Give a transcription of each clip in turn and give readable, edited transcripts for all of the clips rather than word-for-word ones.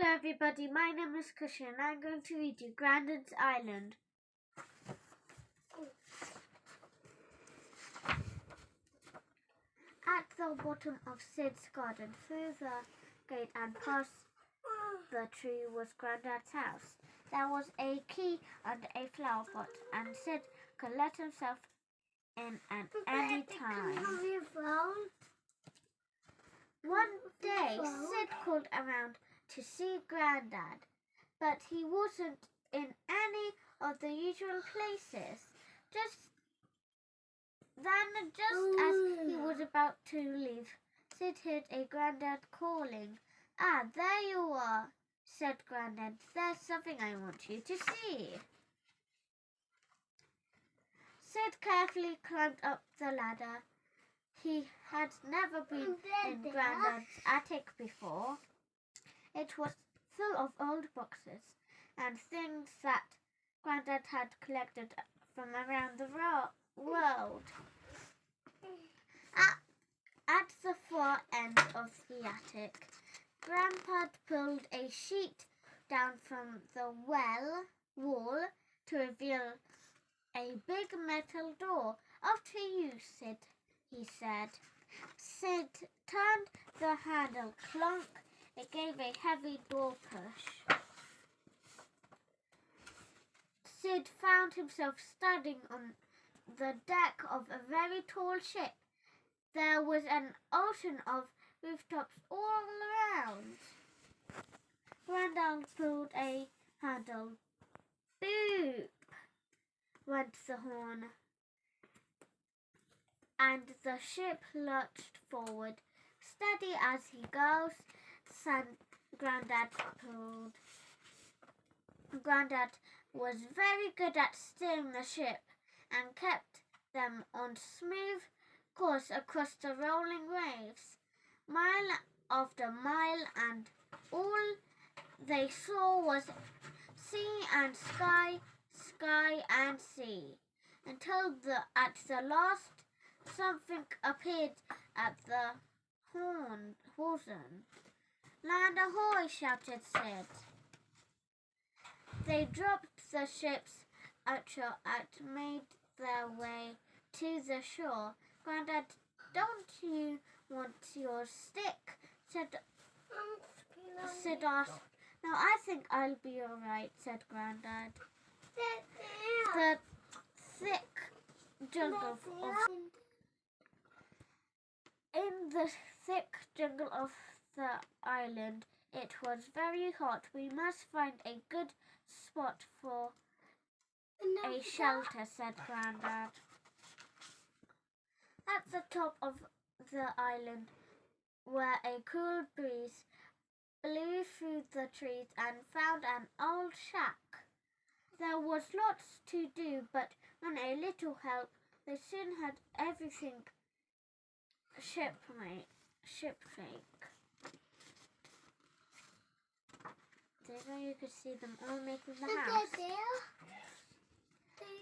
Hello everybody, my name is Kusha and I'm going to read you Granddad's Island. At the bottom of Sid's garden, through the gate and past the tree was Granddad's house. There was a key and a flower pot, and Sid could let himself in at any time. One day, Sid called around to see Granddad, but he wasn't in any of the usual places. Just as he was about to leave, Sid heard a Granddad calling. "Ah, there you are," said Granddad. "There's something I want you to see." Sid carefully climbed up the ladder. He had never been in Granddad's attic before. It was full of old boxes and things that Granddad had collected from around the world. At the far end of the attic, Grandpa pulled a sheet down from the wall to reveal a big metal door. "After you, Sid," he said. Sid turned the handle. Clunk! It gave a heavy door push. Sid found himself standing on the deck of a very tall ship. There was an ocean of rooftops all around. Grandad pulled a handle. Boop! Went the horn, and the ship lurched forward. "Steady as he goes," Grandad pulled. Grandad was very good at steering the ship and kept them on smooth course across the rolling waves, mile after mile, and all they saw was sea and sky, sky and sea, until at the last something appeared at the horizon. "Land ahoy!" shouted Sid. They dropped the ship's anchor and made their way to the shore. "Grandad, don't you want your stick?" Sid asked. "No, I think I'll be all right," said Grandad. The thick jungle In the thick jungle of the island, it was very hot. "We must find a good spot for a shelter," said Grandad. At the top of the island, where a cool breeze blew through the trees and found an old shack. There was lots to do, but with a little help, they soon had everything shipwreck. There you could see them all making the house.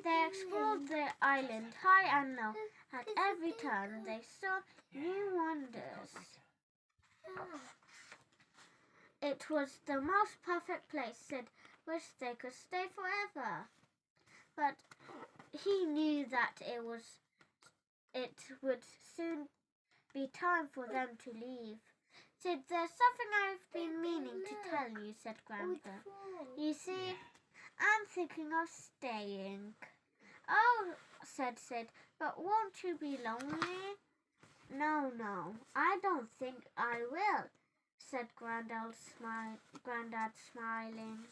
They explored the island high and low. At every turn, they saw new wonders. It was the most perfect place. Sid wished they could stay forever, but he knew that it would soon be time for them to leave. "Sid, there's something I've been meaning to tell you," said Grandpa. "You see, I'm thinking of staying." "Oh," said Sid, "but won't you be lonely?" No, I don't think I will," said Grandad, smiling.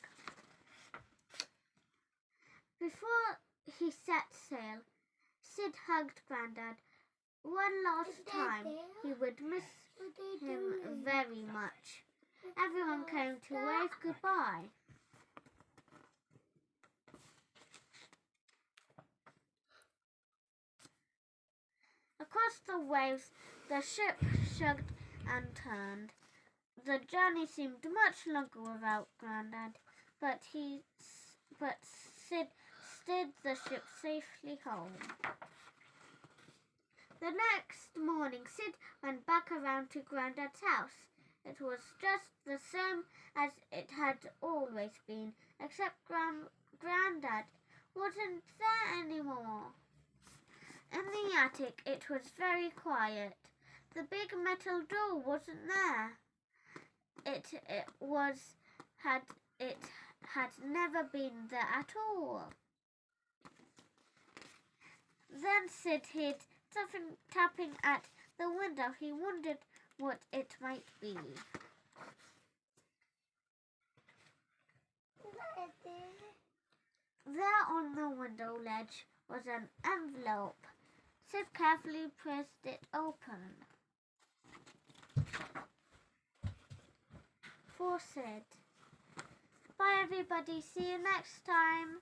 Before he set sail, Sid hugged Grandad. One last time. He would miss him very much. Everyone came to wave goodbye. Across the waves, the ship shrugged and turned. The journey seemed much longer without Grandad, but Sid steered the ship safely home. The next morning, Sid went back around to Grandad's house. It was just the same as it had always been, except Granddad wasn't there anymore. In the attic, it was very quiet. The big metal door wasn't there. It had never been there at all. Then Sid heard something tapping at the window. He wondered what it might be. There on the window ledge was an envelope. Sid carefully pressed it open. For Sid. Bye everybody, see you next time.